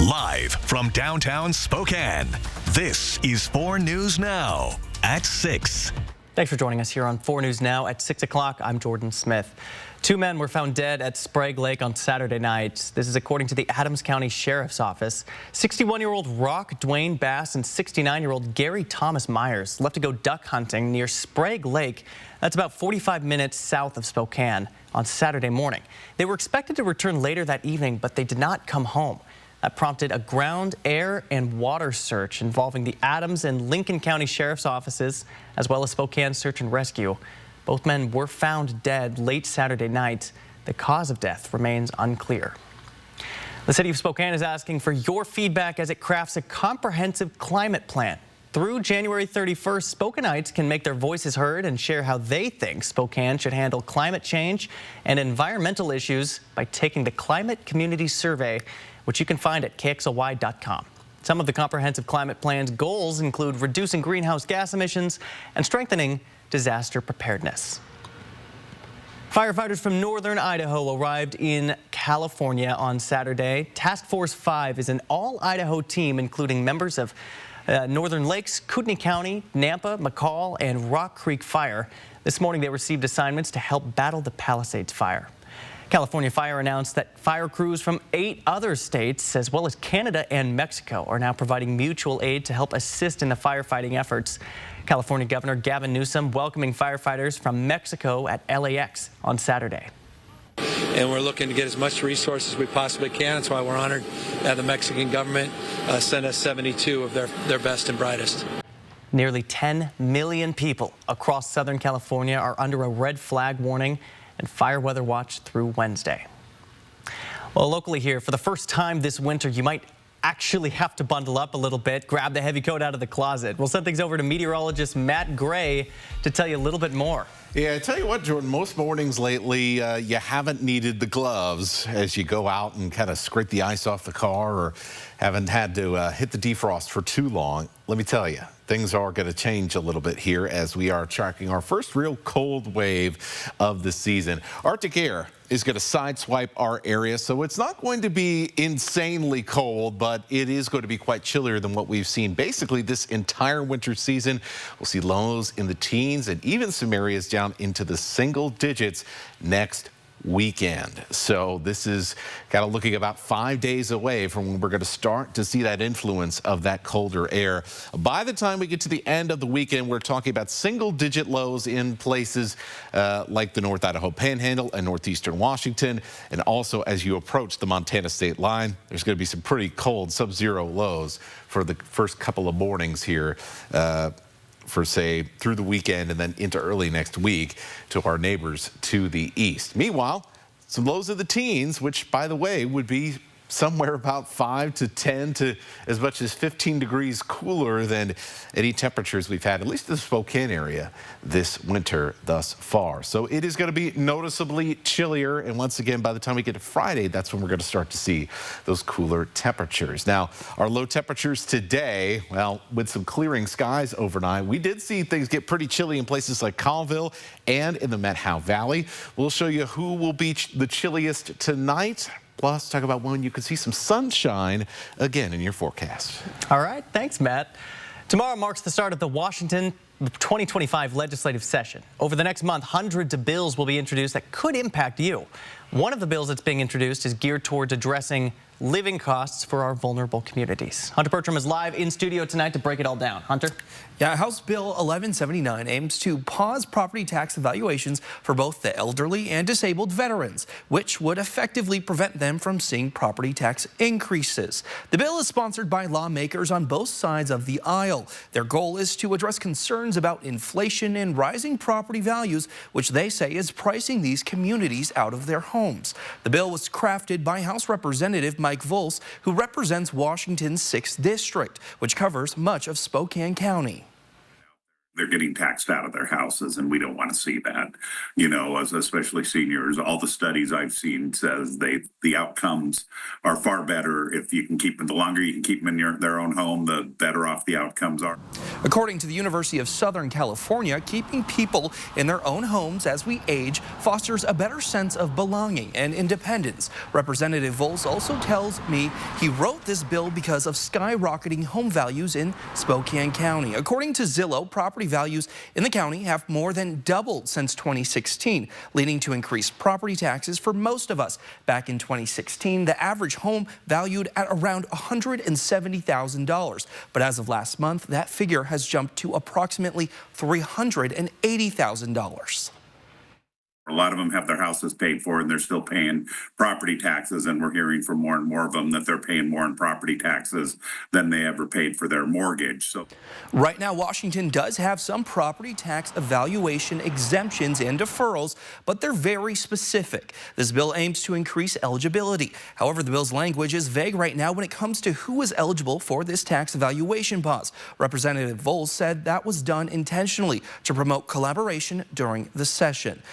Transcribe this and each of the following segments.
Live from downtown Spokane, this is 4 News Now at 6. Thanks for joining us here on 4 News Now at 6 o'clock. I'm Jordan Smith. 2 men were found dead at Sprague Lake on Saturday night. This is according to the Adams County Sheriff's Office. 61-year-old Rock Dwayne Bass and 69-year-old Gary Thomas Myers left to go duck hunting near Sprague Lake. That's about 45 minutes south of Spokane on Saturday morning. They were expected to return later that evening, but they did not come home. That prompted a ground, air, and water search involving the Adams and Lincoln County Sheriff's Offices, as well as Spokane Search and Rescue. Both men were found dead late Saturday night. The cause of death remains unclear. The city of Spokane is asking for your feedback as it crafts a comprehensive climate plan. Through January 31st, Spokaneites can make their voices heard and share how they think Spokane should handle climate change and environmental issues by taking the Climate Community Survey, which you can find at KXLY.com. Some of the comprehensive climate plan's goals include reducing greenhouse gas emissions and strengthening disaster preparedness. Firefighters from northern Idaho arrived in California on Saturday. Task Force 5 is an all-Idaho team, including members of Northern Lakes, Kootenai County, Nampa, McCall, and Rock Creek Fire. This morning they received assignments to help battle the Palisades Fire. California Fire announced that fire crews from 8 other states, as well as Canada and Mexico, are now providing mutual aid to help assist in the firefighting efforts. California Governor Gavin Newsom welcoming firefighters from Mexico at LAX on Saturday. And we're looking to get as much resources as we possibly can. That's why we're honored that the Mexican government sent us 72 of their best and brightest. Nearly 10 million people across Southern California are under a red flag warning and fire weather watch through Wednesday. Well, locally here, for the first time this winter, you might actually have to bundle up a little bit, grab the heavy coat out of the closet. We'll send things over to meteorologist Matt Gray to tell you a little bit more. Yeah, I tell you what, Jordan, most mornings lately, you haven't needed the gloves as you go out and kind of scrape the ice off the car, or haven't had to hit the defrost for too long. Let me tell you, things are going to change a little bit here as we are tracking our first real cold wave of the season. Arctic air is going to sideswipe our area, so it's not going to be insanely cold, but it is going to be quite chillier than what we've seen basically this entire winter season. We'll see lows in the teens and even some areas down into the single digits next weekend. So this is kind of looking about 5 days away from when we're going to start to see that influence of that colder air. By the time we get to the end of the weekend, we're talking about single-digit lows in places like the North Idaho Panhandle and northeastern Washington. And also, as you approach the Montana state line, there's going to be some pretty cold sub-zero lows for the first couple of mornings here. For, say, through the weekend and then into early next week to our neighbors to the east. Meanwhile, some lows of the teens, which, by the way, would be somewhere about 5 to 10 to as much as 15 degrees cooler than any temperatures we've had, at least in the Spokane area, this winter thus far. So it is going to be noticeably chillier. And once again, by the time we get to Friday, that's when we're going to start to see those cooler temperatures. Now, our low temperatures today, well, with some clearing skies overnight, we did see things get pretty chilly in places like Colville and in the Methow Valley. We'll show you who will be the chilliest tonight. Plus, talk about when you could see some sunshine again in your forecast. All right. Thanks, Matt. Tomorrow marks the start of the Washington 2025 legislative session. Over the next month, hundreds of bills will be introduced that could impact you. One of the bills that's being introduced is geared towards addressing living costs for our vulnerable communities. Hunter Bertram is live in studio tonight to break it all down. Hunter? Yeah, House Bill 1179 aims to pause property tax evaluations for both the elderly and disabled veterans, which would effectively prevent them from seeing property tax increases. The bill is sponsored by lawmakers on both sides of the aisle. Their goal is to address concerns about inflation and rising property values, which they say is pricing these communities out of their homes. The bill was crafted by House Representative Mike Volz, who represents Washington's 6th District, which covers much of Spokane County. They're getting taxed out of their houses, and we don't want to see that. You know, as especially seniors, all the studies I've seen says the outcomes are far better if you can keep them. The longer you can keep them in their own home, the better off the outcomes are. According to the University of Southern California, keeping people in their own homes as we age fosters a better sense of belonging and independence. Representative Volz also tells me he wrote this bill because of skyrocketing home values in Spokane County. According to Zillow, property values in the county have more than doubled since 2016, leading to increased property taxes for most of us. Back in 2016, the average home valued at around $170,000. But as of last month, that figure has jumped to approximately $380,000. A lot of them have their houses paid for and they're still paying property taxes, and we're hearing from more and more of them that they're paying more in property taxes than they ever paid for their mortgage. So right now, Washington does have some property tax evaluation exemptions and deferrals, but they're very specific. This bill aims to increase eligibility. However, the bill's language is vague right now when it comes to who is eligible for this tax evaluation pause. Representative Volz said that was done intentionally to promote collaboration during the session.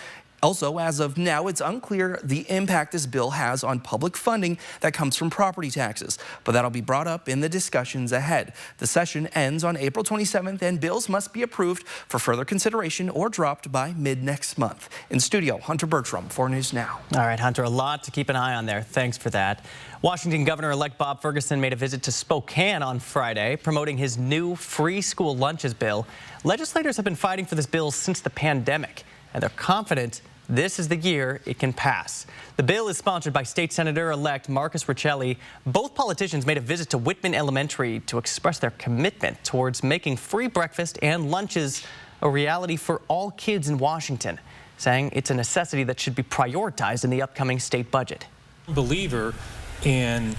Also, as of now, it's unclear the impact this bill has on public funding that comes from property taxes, but that'll be brought up in the discussions ahead. The session ends on April 27th, and bills must be approved for further consideration or dropped by mid-next month. In studio, Hunter Bertram, 4 News Now. All right, Hunter, a lot to keep an eye on there. Thanks for that. Washington Governor-elect Bob Ferguson made a visit to Spokane on Friday, promoting his new free school lunches bill. Legislators have been fighting for this bill since the pandemic, and they're confident this is the year it can pass. The bill is sponsored by State Senator-elect Marcus Riccelli. Both politicians made a visit to Whitman Elementary to express their commitment towards making free breakfast and lunches a reality for all kids in Washington, saying it's a necessity that should be prioritized in the upcoming state budget. Believer in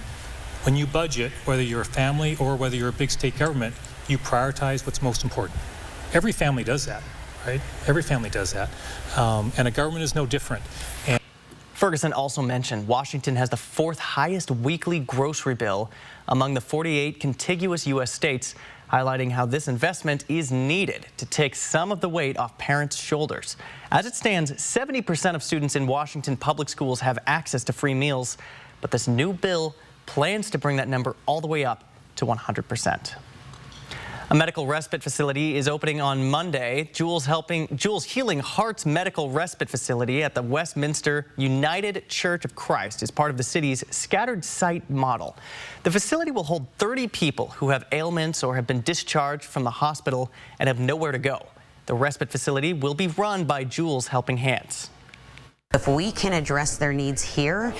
when you budget, whether you're a family or whether you're a big state government, you prioritize what's most important. Every family does that. Right? Every family does that, and a government is no different. And Ferguson also mentioned Washington has the 4th highest weekly grocery bill among the 48 contiguous U.S. states, highlighting how this investment is needed to take some of the weight off parents' shoulders. As it stands, 70% of students in Washington public schools have access to free meals, but this new bill plans to bring that number all the way up to 100%. A medical respite facility is opening on Monday. Jules Healing Hearts Medical Respite Facility at the Westminster United Church of Christ is part of the city's scattered site model. The facility will hold 30 people who have ailments or have been discharged from the hospital and have nowhere to go. The respite facility will be run by Jules Helping Hands. If we can address their needs here,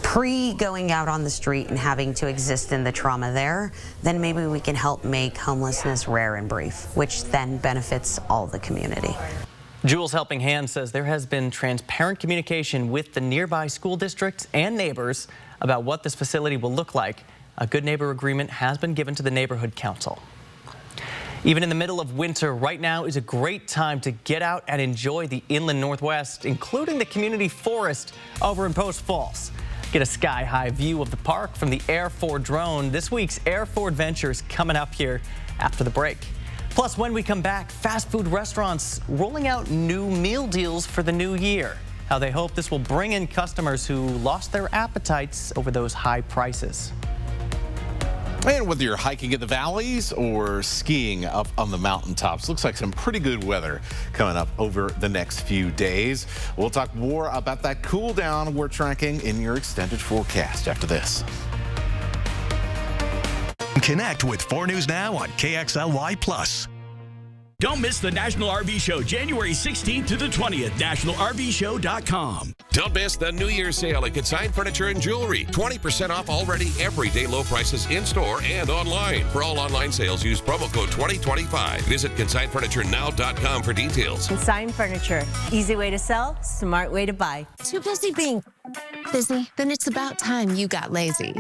pre-going out on the street and having to exist in the trauma there, then maybe we can help make homelessness rare and brief, which then benefits all the community. Jules Helping Hands says there has been transparent communication with the nearby school districts and neighbors about what this facility will look like. A good neighbor agreement has been given to the neighborhood council. Even in the middle of winter, right now is a great time to get out and enjoy the inland Northwest, including the community forest over in Post Falls. Get a sky-high view of the park from the Air 4 drone. This week's Air 4 adventure is coming up here after the break. Plus, when we come back, fast food restaurants rolling out new meal deals for the new year. How they hope this will bring in customers who lost their appetites over those high prices. And whether you're hiking in the valleys or skiing up on the mountaintops, looks like some pretty good weather coming up over the next few days. We'll talk more about that cool down we're tracking in your extended forecast after this. Connect with 4 News Now on KXLY+. Don't miss the National RV Show, January 16th to the 20th, nationalrvshow.com. Don't miss the New Year's sale at Consign Furniture and Jewelry. 20% off already, everyday low prices in-store and online. For all online sales, use promo code 2025. Visit consignfurniturenow.com for details. Consign Furniture. Easy way to sell, smart way to buy. Too busy being busy? Then it's about time you got lazy.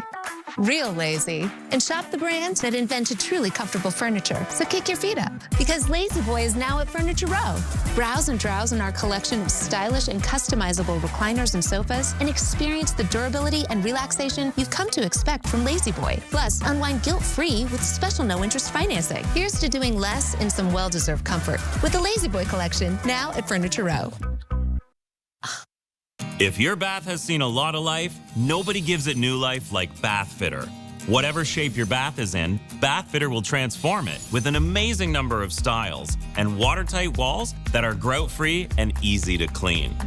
real lazy, and shop the brands that invented truly comfortable furniture. So kick your feet up, because Lazy Boy is now at Furniture Row. Browse and drowse in our collection of stylish and customizable recliners and sofas, and experience the durability and relaxation you've come to expect from Lazy Boy. Plus, unwind guilt-free with special no-interest financing. Here's to doing less in some well-deserved comfort with the Lazy Boy collection, now at Furniture Row. If your bath has seen a lot of life, nobody gives it new life like Bath Fitter. Whatever shape your bath is in, Bath Fitter will transform it with an amazing number of styles and watertight walls that are grout-free and easy to clean.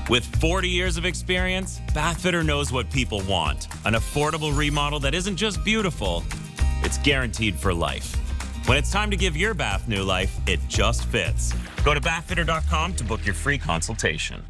With 40 years of experience, Bath Fitter knows what people want. An affordable remodel that isn't just beautiful, it's guaranteed for life. When it's time to give your bath new life, it just fits. Go to bathfitter.com to book your free consultation.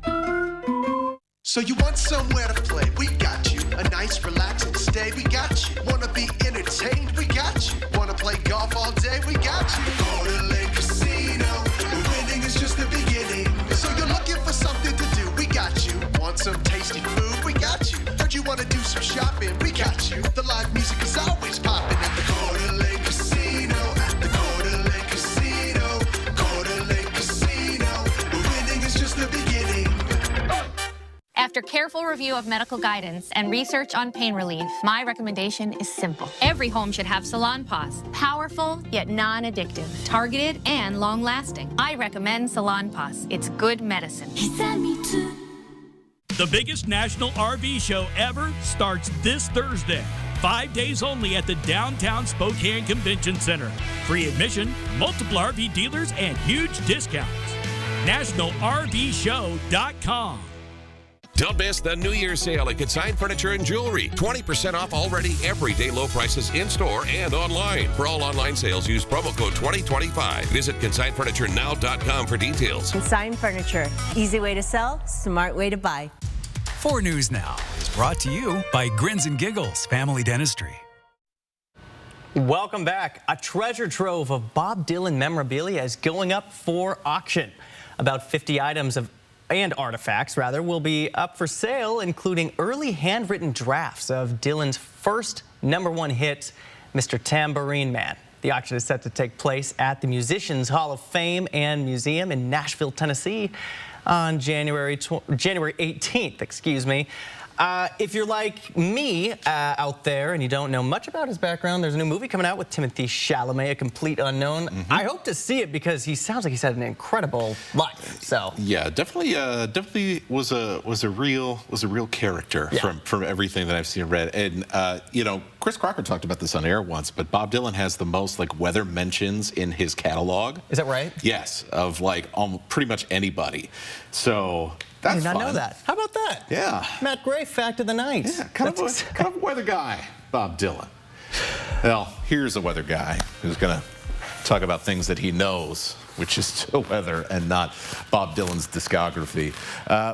So you want somewhere to play? We got you. A nice relaxing stay? We got you. Wanna be entertained? We got you. Wanna play golf all day? We got you. Go to Lake Casino. Winning is just the beginning. So you're looking for something to do? We got you. Want some tasty food? We got you. Heard you wanna do some shopping? We got you. The live music is always popping at the Go to Lake Casino. At the Go to Lake Casino. Go to Lake Casino. Winning is just the beginning. After careful review of medical guidance and research on pain relief, my recommendation is simple. Every home should have Salonpas. Powerful, yet non-addictive. Targeted and long-lasting. I recommend Salonpas. It's good medicine. The biggest national RV show ever starts this Thursday. 5 days only at the downtown Spokane Convention Center. Free admission, multiple RV dealers, and huge discounts. NationalRVShow.com. Don't miss the New Year's sale at Consign Furniture and Jewelry. 20% off already, everyday low prices in-store and online. For all online sales, use promo code 2025. Visit consignfurniturenow.com for details. Consign Furniture. Easy way to sell, smart way to buy. 4 News Now is brought to you by Grins and Giggles Family Dentistry. Welcome back. A treasure trove of Bob Dylan memorabilia is going up for auction. About 50 items and artifacts will be up for sale, including early handwritten drafts of Dylan's first #1 hit, Mr. Tambourine Man. The auction is set to take place at the Musicians Hall of Fame and Museum in Nashville, Tennessee on January 18th, if you're like me out there and you don't know much about his background, there's a new movie coming out with Timothée Chalamet, A Complete Unknown. I hope to see it because he sounds like he's had an incredible life. So yeah, definitely was a real character from everything that I've seen and read. And you know, Chris Crocker talked about this on air once, but Bob Dylan has the most weather mentions in his catalog. Is that right? Yes, of pretty much anybody. So that's I did not fun. know that. How about that? Yeah. Matt Gray, fact of the night. Yeah, kind of a weather guy, Bob Dylan. Well, here's a weather guy who's going to talk about things that he knows, which is still weather and not Bob Dylan's discography.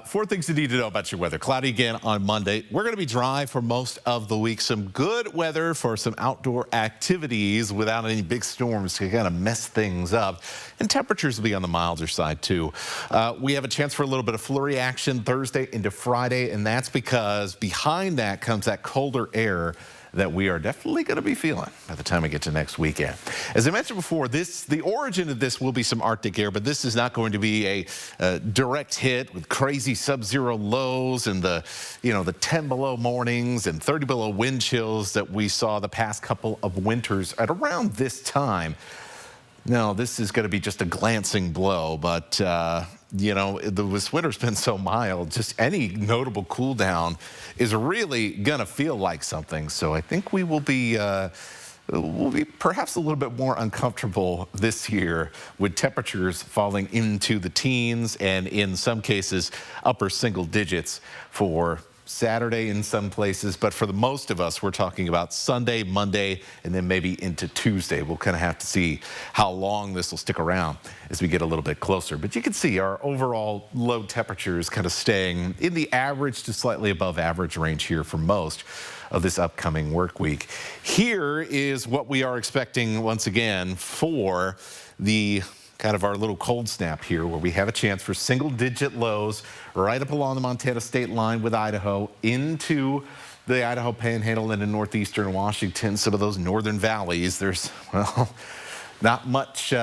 4 things you need to know about your weather. Cloudy again on Monday. We're going to be dry for most of the week. Some good weather for some outdoor activities without any big storms to kind of mess things up. And temperatures will be on the milder side, too. We have a chance for a little bit of flurry action Thursday into Friday, and that's because behind that comes that colder air that we are definitely going to be feeling by the time we get to next weekend. As I mentioned before, the origin of this will be some Arctic air, but this is not going to be a direct hit with crazy sub-zero lows and the 10 below mornings and 30 below wind chills that we saw the past couple of winters at around this time. No, this is going to be just a glancing blow, but this winter's been so mild, just any notable cool down is really going to feel like something. So I think we will be perhaps a little bit more uncomfortable this year with temperatures falling into the teens and in some cases upper single digits for Saturday in some places, but for the most of us, we're talking about Sunday, Monday, and then maybe into Tuesday. We'll kind of have to see how long this will stick around as we get a little bit closer. But you can see our overall low temperatures kind of staying in the average to slightly above average range here for most of this upcoming work week. Here is what we are expecting once again for the kind of our little cold snap here, where we have a chance for single-digit lows right up along the Montana state line with Idaho into the Idaho Panhandle and in northeastern Washington, some of those northern valleys, there's, well, not much,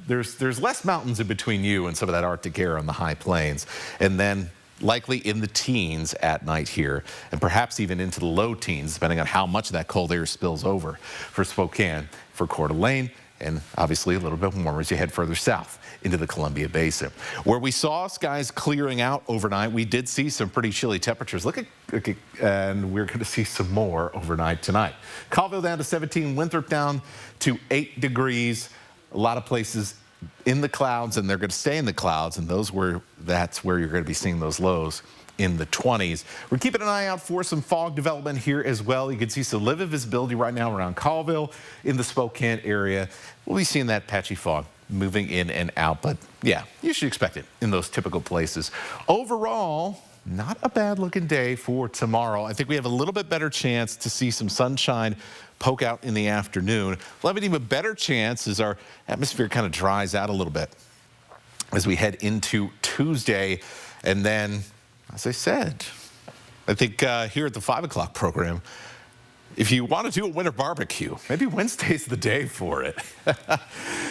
there's less mountains in between you and some of that Arctic air on the high plains. And then likely in the teens at night here, and perhaps even into the low teens, depending on how much of that cold air spills over for Spokane, for Coeur d'Alene, and obviously a little bit warmer as you head further south into the Columbia Basin. Where we saw skies clearing out overnight, we did see some pretty chilly temperatures. Look, and we're going to see some more overnight tonight. Colville down to 17, Winthrop down to 8 degrees. A lot of places in the clouds, and they're going to stay in the clouds, and that's where you're going to be seeing those lows in the 20s. We're keeping an eye out for some fog development here as well. You can see some limited visibility right now around Colville in the Spokane area. We'll be seeing that patchy fog moving in and out, but yeah, you should expect it in those typical places. Overall, not a bad looking day for tomorrow. I think we have a little bit better chance to see some sunshine poke out in the afternoon. We'll have an even better chance as our atmosphere kind of dries out a little bit as we head into Tuesday. And then, as I said, I think here at the 5 o'clock program, if you want to do a winter barbecue, maybe Wednesday's the day for it.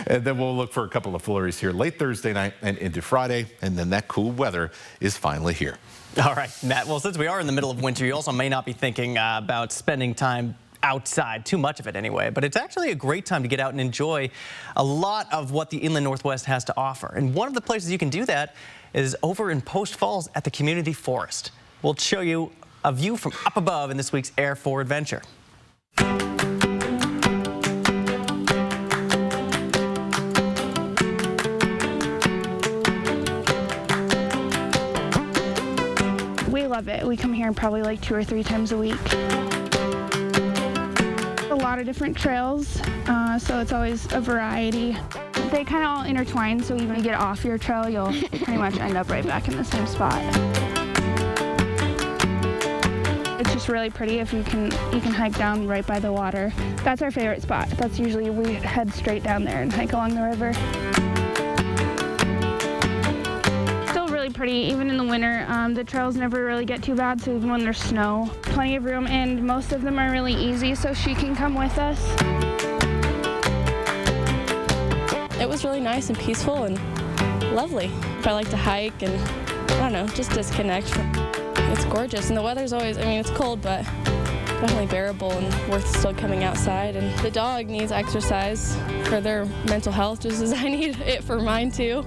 And then we'll look for a couple of flurries here late Thursday night and into Friday. And then that cool weather is finally here. All right, Matt. Well, since we are in the middle of winter, you also may not be thinking about spending time outside, too much of it anyway, but it's actually a great time to get out and enjoy a lot of what the Inland Northwest has to offer. And one of the places you can do that is over in Post Falls at the Community Forest. We'll show you a view from up above in this week's Air for Adventure. We love it. We come here probably like 2 or 3 times a week. A lot of different trails, so it's always a variety. They kind of all intertwine, so even if you get off your trail, you'll pretty much end up right back in the same spot. It's just really pretty if you can hike down right by the water. That's our favorite spot. That's usually we head straight down there and hike along the river. Still really pretty, even in the winter. The trails never really get too bad, so even when there's snow, plenty of room, and most of them are really easy, so she can come with us. It was really nice and peaceful and lovely. I like to hike and, I don't know, just disconnect. It's gorgeous, and the weather's always, I mean, it's cold, but definitely bearable and worth still coming outside. And the dog needs exercise for their mental health just as I need it for mine too.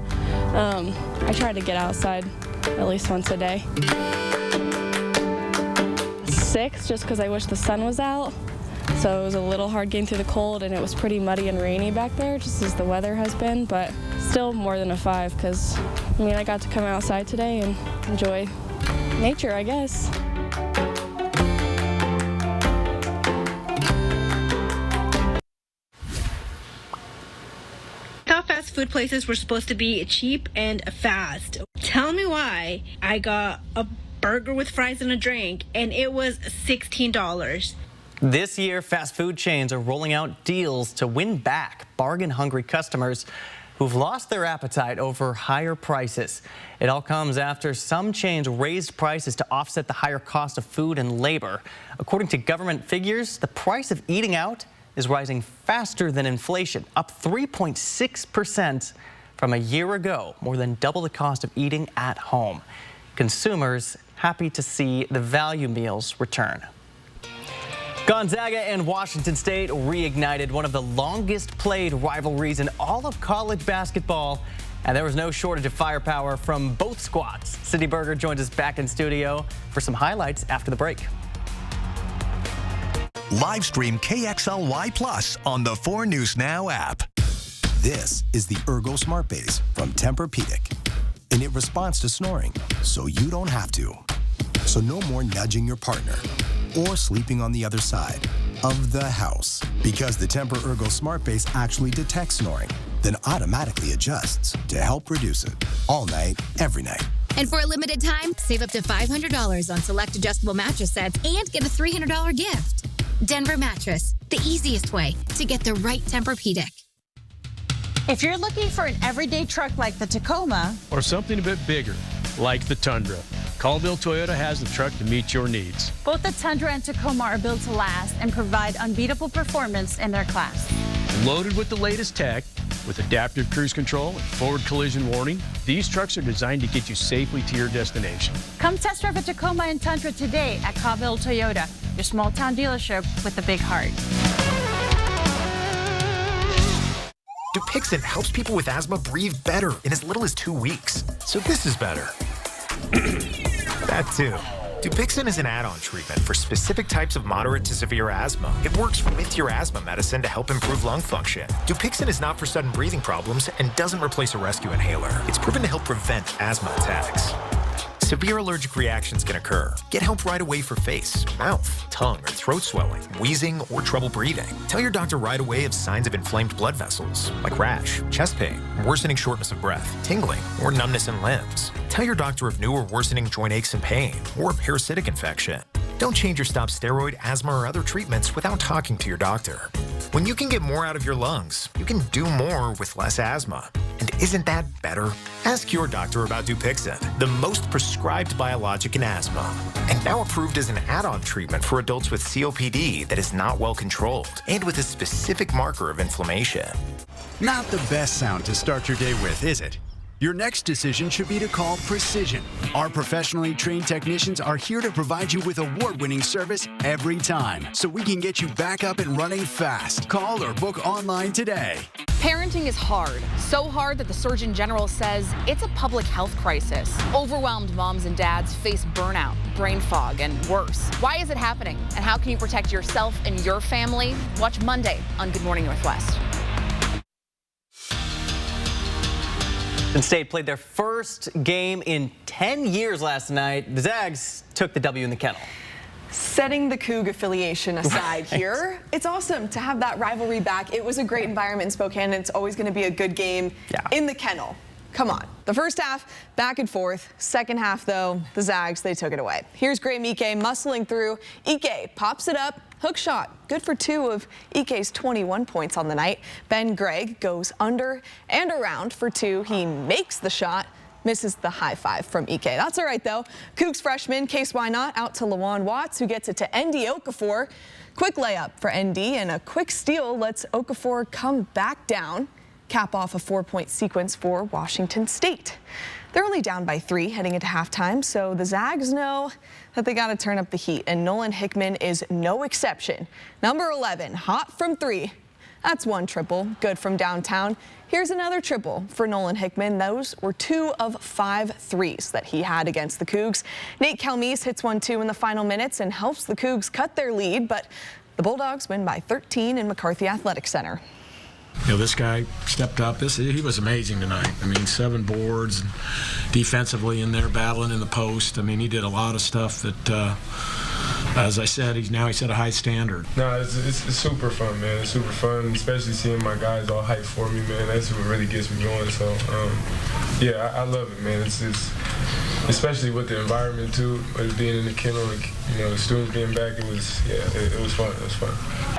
I try to get outside at least once a day. 6, just because I wish the sun was out. So it was a little hard getting through the cold, and it was pretty muddy and rainy back there, just as the weather has been, but still more than a 5, because, I mean, I got to come outside today and enjoy nature, I guess. I thought fast food places were supposed to be cheap and fast. Tell me why. I got a burger with fries and a drink, and it was $16. This year, fast food chains are rolling out deals to win back bargain-hungry customers who've lost their appetite over higher prices. It all comes after some chains raised prices to offset the higher cost of food and labor. According to government figures, the price of eating out is rising faster than inflation, up 3.6% from a year ago, more than double the cost of eating at home. Consumers happy to see the value meals return. Gonzaga and Washington State reignited one of the longest played rivalries in all of college basketball, and there was no shortage of firepower from both squads. Cindy Berger joins us back in studio for some highlights after the break. Live stream KXLY Plus on the 4 News Now app. This is the Ergo Smart Base from Tempur-Pedic, and it responds to snoring, so you don't have to. So no more nudging your partner or sleeping on the other side of the house, because the Tempur-Ergo Smart Base actually detects snoring, then automatically adjusts to help reduce it all night, every night. And for a limited time, save up to $500 on select adjustable mattress sets and get a $300 gift. Denver Mattress, the easiest way to get the right Tempur-Pedic. If you're looking for an everyday truck like the Tacoma, or something a bit bigger like the Tundra, Colville Toyota has the truck to meet your needs. Both the Tundra and Tacoma are built to last and provide unbeatable performance in their class. Loaded with the latest tech, with adaptive cruise control and forward collision warning, these trucks are designed to get you safely to your destination. Come test drive a Tacoma and Tundra today at Colville Toyota, your small town dealership with a big heart. Dupixent helps people with asthma breathe better in as little as 2 weeks. So this is better. That too. Dupixent is an add-on treatment for specific types of moderate to severe asthma. It works with your asthma medicine to help improve lung function. Dupixent is not for sudden breathing problems and doesn't replace a rescue inhaler. It's proven to help prevent asthma attacks. Severe allergic reactions can occur. Get help right away for face, mouth, tongue, or throat swelling, wheezing, or trouble breathing. Tell your doctor right away of signs of inflamed blood vessels, like rash, chest pain, worsening shortness of breath, tingling, or numbness in limbs. Tell your doctor of new or worsening joint aches and pain, or a parasitic infection. Don't change or stop steroid, asthma, or other treatments without talking to your doctor. When you can get more out of your lungs, you can do more with less asthma. And isn't that better? Ask your doctor about Dupixent, the most prescribed biologic in asthma, and now approved as an add-on treatment for adults with COPD that is not well controlled and with a specific marker of inflammation. Not the best sound to start your day with, is it? Your next decision should be to call Precision. Our professionally trained technicians are here to provide you with award-winning service every time, so we can get you back up and running fast. Call or book online today. Parenting is hard, so hard that the Surgeon General says it's a public health crisis. Overwhelmed moms and dads face burnout, brain fog, and worse. Why is it happening, and how can you protect yourself and your family? Watch Monday on Good Morning Northwest. Washington State played their first game in 10 years last night. The Zags took the W in the kennel. Setting the Coug affiliation aside here, it's awesome to have that rivalry back. It was a great environment in Spokane, and it's always going to be a good game in the kennel. Come on. The first half, back and forth. Second half, though, the Zags, they took it away. Here's Graham Ike muscling through. Ike pops it up. Hook shot. Good for 2 of Ike's 21 points on the night. Ben Gregg goes under and around for 2. He makes the shot. Misses the high five from Ike. That's all right, though. Cougs freshman Case Wynot out to Lawan Watts, who gets it to ND Okafor. Quick layup for ND, and a quick steal lets Okafor come back down. Cap off a 4-point sequence for Washington State. They're only down by 3 heading into halftime, so the Zags know that they got to turn up the heat, and Nolan Hickman is no exception. Number 11, hot from 3. That's 1 triple, good from downtown. Here's another triple for Nolan Hickman. Those were 2 of 5 threes that he had against the Cougs. Nate Calmese hits 1-2 in the final minutes and helps the Cougs cut their lead, but the Bulldogs win by 13 in McCarthy Athletic Center. You know, this guy stepped up. He was amazing tonight. I mean, 7 boards, and defensively in there, battling in the post. I mean, he did a lot of stuff that, as I said, he set a high standard. No, it's super fun, man. It's super fun, especially seeing my guys all hyped for me, man. That's what really gets me going. So, yeah, I love it, man. It's especially with the environment too, with being in the kennel, the students being back. It was fun. It was fun.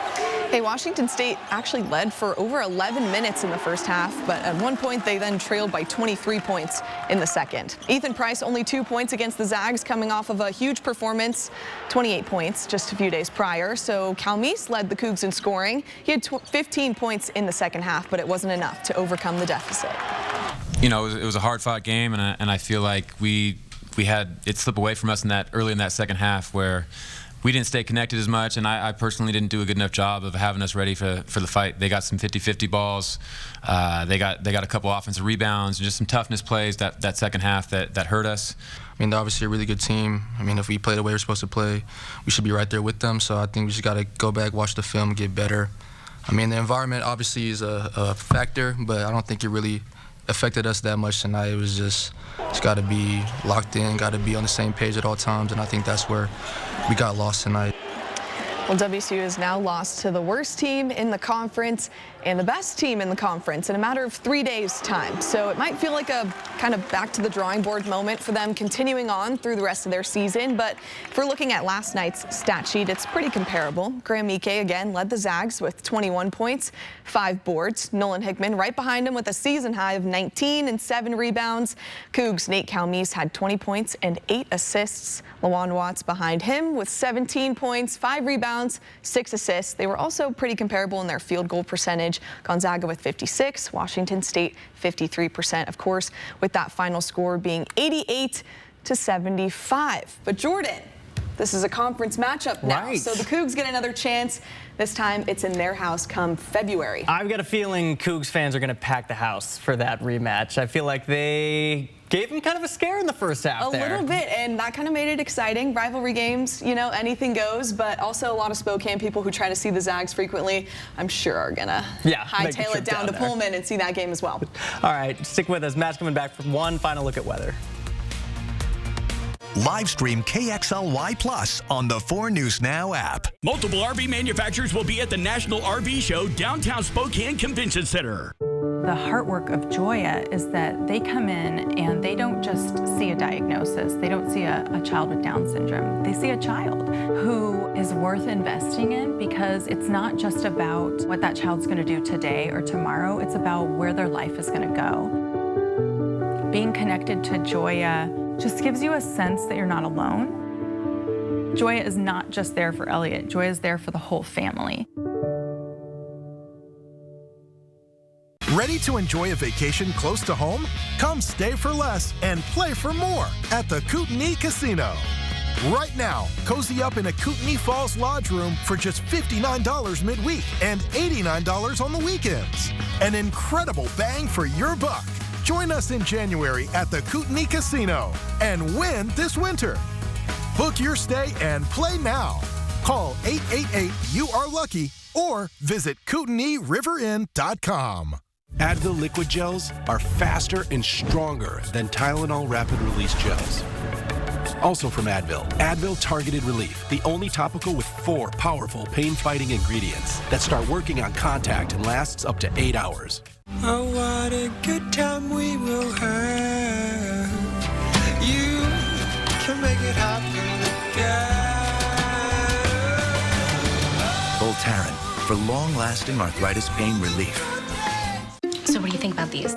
Hey, Washington State actually led for over 11 minutes in the first half, but at one point they then trailed by 23 points in the second. Ethan Price only 2 points against the Zags, coming off of a huge performance, 28 points just a few days prior. So Calmese led the Cougs in scoring. He had 15 points in the second half, but it wasn't enough to overcome the deficit. You know, it was a hard-fought game, and I feel like we had it slip away from us early in that second half where we didn't stay connected as much, and I personally didn't do a good enough job of having us ready for the fight. They got some 50-50 balls. They got a couple offensive rebounds and just some toughness plays that second half that hurt us. I mean, they're obviously a really good team. I mean, if we play the way we're supposed to play, we should be right there with them. So I think we just got to go back, watch the film, get better. I mean, the environment obviously is a factor, but I don't think it really affected us that much tonight. It was just got to be locked in, got to be on the same page at all times, and I think that's where we got lost tonight. Well, WSU has now lost to the worst team in the conference and the best team in the conference in a matter of 3 days' time. So it might feel like a kind of back to the drawing board moment for them continuing on through the rest of their season. But if we're looking at last night's stat sheet, it's pretty comparable. Graham Ike again led the Zags with 21 points, 5 boards. Nolan Hickman right behind him with a season high of 19 and 7 rebounds. Cougs Nate Calmese had 20 points and 8 assists. Lawan Watts behind him with 17 points, 5 rebounds, 6 assists. They were also pretty comparable in their field goal percentage. Gonzaga with 56, Washington State 53%, of course, with that final score being 88-75. But Jordan, this is a conference matchup now, right. So the Cougs get another chance. This time it's in their house come February. I've got a feeling Cougs fans are going to pack the house for that rematch. I feel like they gave them kind of a scare in the first half A little bit, and that kind of made it exciting. Rivalry games, you know, anything goes, but also a lot of Spokane people who try to see the Zags frequently, I'm sure are going to hightail it down to Pullman and see that game as well. All right, stick with us. Matt's coming back for one final look at weather. Live stream KXLY Plus on the 4 News Now app. Multiple RV manufacturers will be at the National RV Show, downtown Spokane Convention Center. The heart work of Joya is that they come in and they don't just see a diagnosis. They don't see a child with Down syndrome. They see a child who is worth investing in, because it's not just about what that child's going to do today or tomorrow. It's about where their life is going to go. Being connected to Joya just gives you a sense that you're not alone. Joya is not just there for Elliot. Joya is there for the whole family. Ready to enjoy a vacation close to home? Come stay for less and play for more at the Kootenai Casino. Right now, cozy up in a Kootenai Falls Lodge room for just $59 midweek and $89 on the weekends. An incredible bang for your buck. Join us in January at the Kootenai Casino and win this winter. Book your stay and play now. Call 888-YOU-ARE-LUCKY or visit KootenaiRiverInn.com. Advil liquid gels are faster and stronger than Tylenol rapid release gels. Also from Advil, Advil Targeted Relief, the only topical with 4 powerful pain-fighting ingredients that start working on contact and lasts up to 8 hours. Oh, what a good time we will have. You can make it happen again. Voltaren for long-lasting arthritis pain relief. So what do you think about these?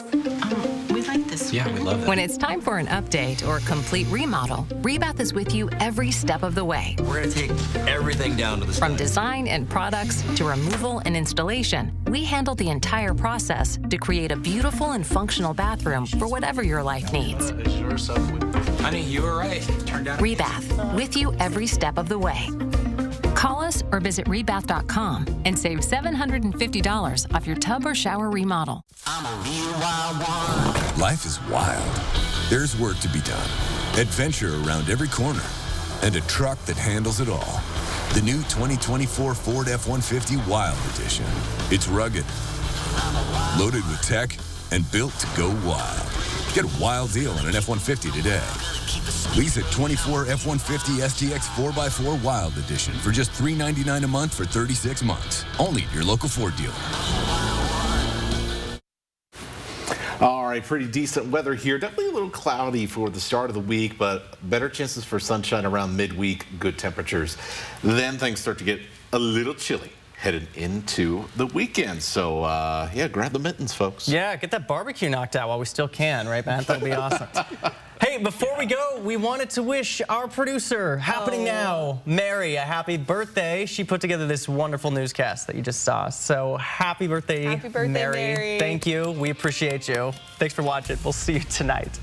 We like this. Yeah, we love it. When it's time for an update or complete remodel, Rebath is with you every step of the way. We're going to take everything down to the From design and products to removal and installation, we handle the entire process to create a beautiful and functional bathroom for whatever your life needs. Honey, you were right. Turned out. Rebath, with you every step of the way. Call us or visit rebath.com and save $750 off your tub or shower remodel. Life is wild. There's work to be done, adventure around every corner, and a truck that handles it all. The new 2024 Ford F-150 Wild Edition. It's rugged, loaded with tech, and built to go wild. Get a wild deal on an F-150 today. Lease a 24 F-150 STX 4x4 Wild Edition for just $399 a month for 36 months. Only at your local Ford dealer. All right, pretty decent weather here. Definitely a little cloudy for the start of the week, but better chances for sunshine around midweek, good temperatures. Then things start to get a little chilly headed into the weekend. So, yeah, grab the mittens, folks. Yeah, get that barbecue knocked out while we still can, right, Matt? That'll be awesome. Hey, before we go, we wanted to wish our producer, happening now, Mary, a happy birthday. She put together this wonderful newscast that you just saw. So happy birthday, Mary. Thank you. We appreciate you. Thanks for watching. We'll see you tonight.